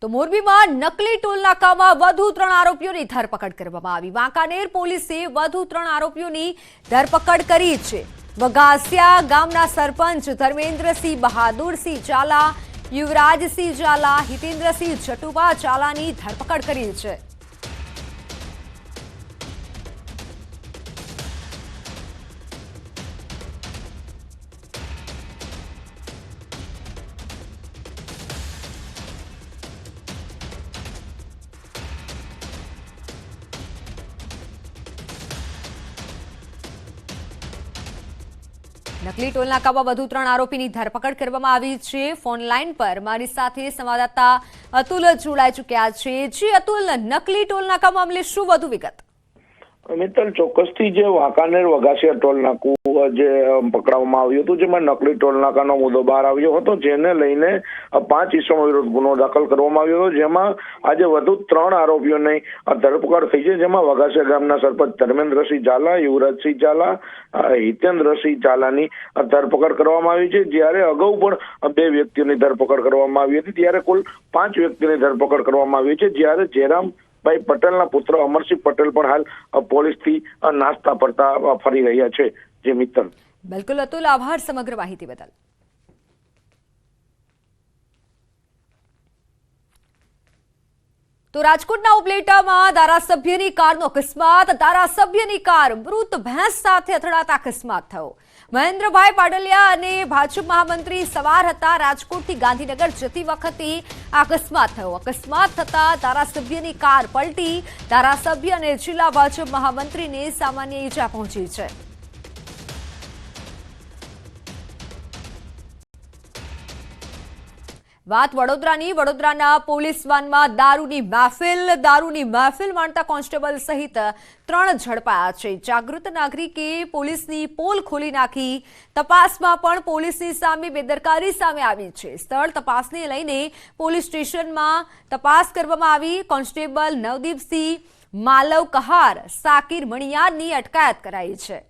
તો મોરબીમાં નકલી ટોલનાકામાં વધુ 3 આરોપીઓની ધરપકડ કરવામાં આવી। વાંકાનેર પોલીસે વધુ 3 આરોપીઓની ધરપકડ કરી છે। વઘાસિયા ગામના સરપંચ ધર્મેન્દ્રસિંહ બહાદુરસિંહ ઝાલા, યુવરાજસિંહ ઝાલા, હિતેન્દ્રસિંહ જટુભા ઝાલાની ધરપકડ કરી છે। નકલી ટોલનાકામાં વધુ 3 આરોપીની ધરપકડ કરવામાં આવી છે। ફોન લાઈન પર મારી સાથે સંવાદદાતા અતુલ જોડાઈ ચૂક્યા છે। જી અતુલ, નકલી ટોલનાકા મામલે શું વધુ વિગત? મિત્તલ, ચોક્કસથી જે વાંકાનેર વઘાસિયા ટોલનાકું જે પકડવામાં આવ્યું હતું, જેમાં નકલી ટોલનાકાનો મુદ્દો બહાર આવ્યો હતો, જેને લઈને 5 ઇસમો વિરુદ્ધ ગુનો દાખલ કરવામાં આવ્યો હતો, જેમાં આજે વધુ 3 આરોપીઓની ધરપકડ થઈ છે। જેમાં વઘાસિયા ગામના સરપંચ ધર્મેન્દ્રસિંહ ઝાલા, યુવરાજસિંહ ઝાલા, હિતેન્દ્રસિંહ ઝાલાની ધરપકડ કરવામાં આવી છે। જ્યારે અગાઉ પણ 2 વ્યક્તિઓની ધરપકડ કરવામાં આવી હતી, ત્યારે કુલ 5 વ્યક્તિની ધરપકડ કરવામાં આવી છે। જ્યારે જયરામભાઈ પટેલના પુત્ર અમરસિંહ પટેલ પણ હાલ પોલીસથી નાસ્તા પડતા ફરી રહ્યા છે। જે મિત્તલ, બિલકુલ અતુલ, આભાર સમગ્ર માહિતી બદલ। તો રાજકોટના ઉપલેટામાં ધારાસભ્યની કારનો અકસ્માત। ધારાસભ્યની કાર મૃત ભેંસ સાથે અથડાતા અકસ્માત થયો। મહેન્દ્રભાઈ પાડલિયા અને ભાજપ મહામંત્રી સવાર હતા। રાજકોટથી ગાંધીનગર જતી વખતે અકસ્માત થયો। અકસ્માત થતા ધારાસભ્યની કાર પલટી। ધારાસભ્ય અને જિલ્લા ભાજપ મહામંત્રીને સામાન્ય ઈજા પહોંચી છે। વાત વડોદરાની। વડોદરાના પોલીસ વાનમાં દારૂની મહેફિલ માણતા કોન્સ્ટેબલ સહિત 3 ઝડપાયા છે। જાગૃત નાગરિકે પોલીસની પોલ ખોલી નાખી। તપાસમાં પણ પોલીસની સામે બેદરકારી સામે આવી છે। સ્થળ તપાસને લઈને પોલીસ સ્ટેશનમાં તપાસ કરવામાં આવી। કોન્સ્ટેબલ નવદીપસિંહ માલવ કહાર, સાકિર મણિયારની અટકાયત કરાઈ છે।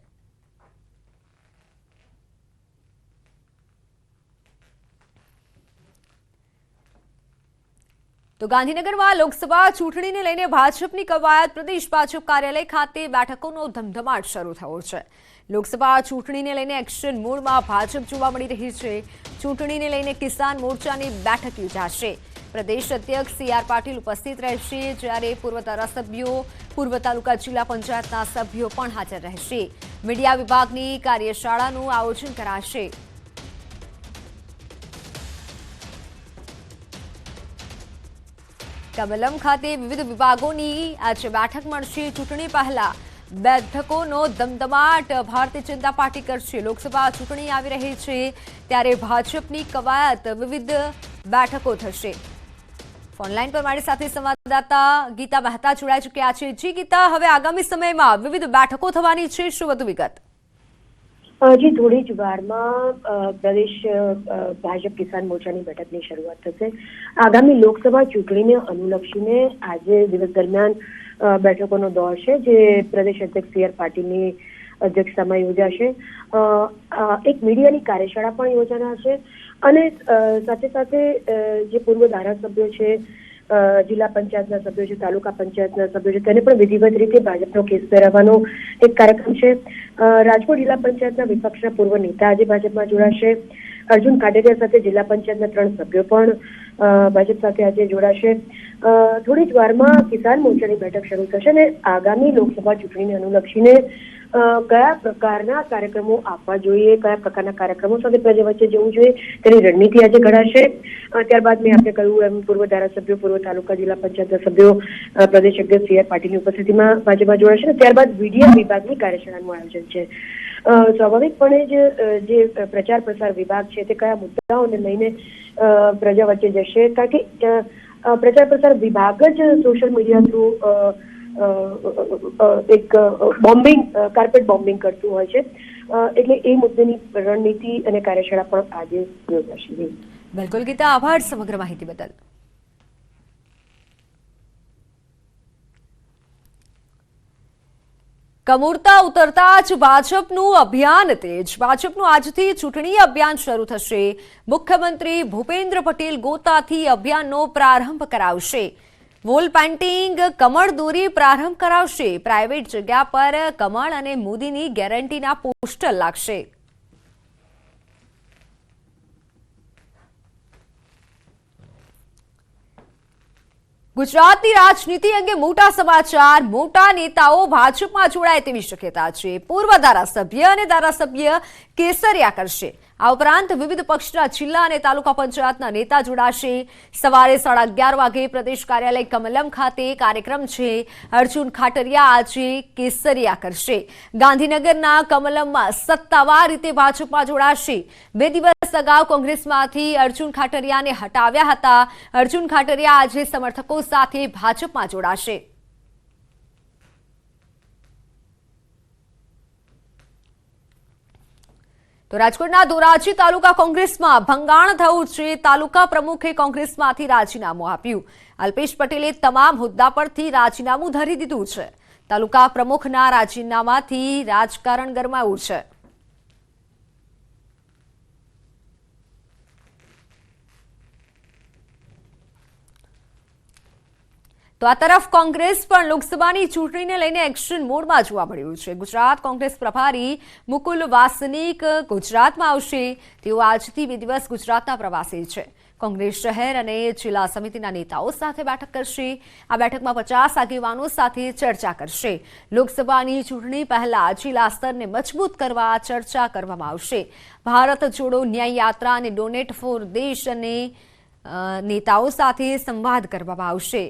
તો ગાંધીનગરમાં લોકસભા ચૂંટણીને લઈને ભાજપની કવાયત। પ્રદેશ ભાજપ કાર્યાલય ખાતે બેઠકોનો ધમધમાટ શરૂ થયો છે। લોકસભા ચૂંટણીને લઈને એક્શન મોડમાં ભાજપ જોવા મળી રહી છે। ચૂંટણીને લઈને કિસાન મોરચાની બેઠક યોજાશે। પ્રદેશ અધ્યક્ષ CR પાટીલ ઉપસ્થિત રહેશે, જ્યારે પૂર્વ ધારાસભ્યો, પૂર્વ તાલુકા જિલ્લા પંચાયતના સભ્યો પણ હાજર રહેશે। મીડિયા વિભાગની કાર્યશાળાનું આયોજન કરાશે। કમલમ ખાતે વિવિધ વિભાગોની આજે બેઠક મળશે। ચૂંટણી પહેલા બેઠકોનો ધમધમાટ ભારતીય જનતા પાર્ટી કરશે। લોકસભા ચૂંટણી આવી રહી છે, ત્યારે ભાજપની કવાયત વિવિધ બેઠકો થશે। ફોનલાઈન પર મારી સાથે સંવાદદાતા ગીતા મહેતા જોડાઈ ચૂક્યા છે। જી ગીતા, હવે આગામી સમયમાં વિવિધ બેઠકો થવાની છે, શું વધુ વિગત? જી, થોડી જ વારમાં પ્રદેશ ભાજપ કિસાન મોરચાની બેઠકની શરૂઆત થશે। આગામી લોકસભા ચૂંટણીને અનુલક્ષીને આજે દિવસ દરમિયાન બેઠકોનો દોર છે, જે પ્રદેશ અધ્યક્ષ CR પાટીલની અધ્યક્ષતામાં યોજાશે। એક મીડિયાની કાર્યશાળા પણ યોજાનાર છે, અને સાથે સાથે જે પૂર્વ ધારાસભ્યો છે, જિલ્લા પંચાયતના સભ્યો છે, તાલુકા પંચાયતના સભ્યો છે, તેને પણ વિધિવત રીતે ભાજપનો કેસ પહેરાવવાનો એક કાર્યક્રમ છે। રાજકોટ જિલ્લા પંચાયતના વિપક્ષના પૂર્વ નેતા આજે ભાજપમાં જોડાશે। અર્જુન કાટેરિયા સાથે જિલ્લા પંચાયતના 3 સભ્યો પણ ભાજપ સાથે આજે જોડાશે। થોડી જ વારમાં કિસાન મોરચાની બેઠક શરૂ થશે, અને આગામી લોકસભા ચૂંટણીને અનુલક્ષીને કયા પ્રકારના કાર્યક્રમો આપવા જોઈએ, કયા પ્રકારના કાર્યક્રમો સાથે પ્રજા વચ્ચે જવું જોઈએ, તેની રણનીતિ આજે ઘડાશે। ત્યારબાદ મેં આપણે કહ્યું એમ પૂર્વ ધારાસભ્યો, પૂર્વ તાલુકા જિલ્લા પંચાયતના સભ્યો પ્રદેશ અધ્યક્ષ CR પાટીલની ઉપસ્થિતિમાં ભાજપમાં જોડાશે। ત્યારબાદ મીડિયા વિભાગની કાર્યશાળાનું આયોજન છે। સ્વાભાવિકપણે જ જે પ્રચાર પ્રસાર વિભાગ છે, તે કયા મુદ્દાઓને લઈને પ્રજા વચ્ચે જશે, કારણ કે પ્રચાર પ્રસાર વિભાગ જ સોશિયલ મીડિયા થ્રુ એક કાર્પેટ બોમ્બિંગ કરતું હોય છે, એટલે એ મુદ્દેની રણનીતિ અને કાર્યશાળા પણ આજે યોજાશે। બિલકુલ ગીતા, આભાર સમગ્ર માહિતી બદલ। કમુરતા ઉતરતા જ ભાજપનું અભિયાન તેજ. ભાજપનું આજથી ચૂંટણી અભિયાન શરૂ થશે. મુખ્યમંત્રી ભૂપેન્દ્ર પટેલ ગોતાથી અભિયાનનો પ્રારંભ કરાવશે. વોલ પેઇન્ટિંગ, કમળ દોરી પ્રારંભ કરાવશે. પ્રાઇવેટ જગ્યા પર કમળ અને મોદીની ગેરંટીના પોસ્ટર લાગશે. ગુજરાતની રાજનીતિ અંગે મોટા સમાચાર. મોટા નેતાઓ ભાજપમાં જોડાય તેવી શક્યતા છે. પૂર્વ ધારાસભ્ય અને ધારાસભ્ય કેસરિયા કરશે. આ ઉપરાંત વિવિધ પક્ષના જિલ્લા અને તાલુકા પંચાયતના નેતા જોડાશે. સવારે 11:30 વાગે પ્રદેશ કાર્યાલય કમલમ ખાતે કાર્યક્રમ છે. અર્જુન ખાટરિયા આજે કેસરિયા કરશે. ગાંધીનગરના કમલમમાં સત્તાવાર રીતે ભાજપમાં જોડાશે. 2 દિવસ અગાઉ કોંગ્રેસમાંથી અર્જુન ખાટરિયાને હટાવ્યા હતા. અર્જુન ખાટરિયા આજે સમર્થકો સાથે ભાજપમાં જોડાશે. તો રાજકોટના ધોરાજી તાલુકા કોંગ્રેસમાં ભંગાણ થયું છે. તાલુકા પ્રમુખે કોંગ્રેસમાંથી રાજીનામું આપ્યું. અલ્પેશ પટેલે તમામ હોદ્દા પરથી રાજીનામું ધરી દીધું છે. તાલુકા પ્રમુખના રાજીનામાથી રાજકારણ ગરમાયું છે. તો આ તરફ કોંગ્રેસ પણ લોકસભાની ચૂંટણીને લઈને એક્શન મોડમાં જોવા મળ્યું છે. ગુજરાત કોંગ્રેસ પ્રભારી મુકુલ વાસનિક ગુજરાતમાં આવશે. તેઓ આજથી 2 દિવસ ગુજરાતના પ્રવાસે છે. કોંગ્રેસ શહેર અને જિલ્લા સમિતિના નેતાઓ સાથે બેઠક કરશે. આ બેઠકમાં 50 આગેવાનો સાથે ચર્ચા કરશે. લોકસભાની ચૂંટણી પહેલા જિલ્લા સ્તરને મજબૂત કરવા ચર્ચા કરવામાં આવશે. ભારત જોડો ન્યાય યાત્રા અને ડોનેટ ફોર દેશ અને નેતાઓ સાથે સંવાદ કરવામાં આવશે.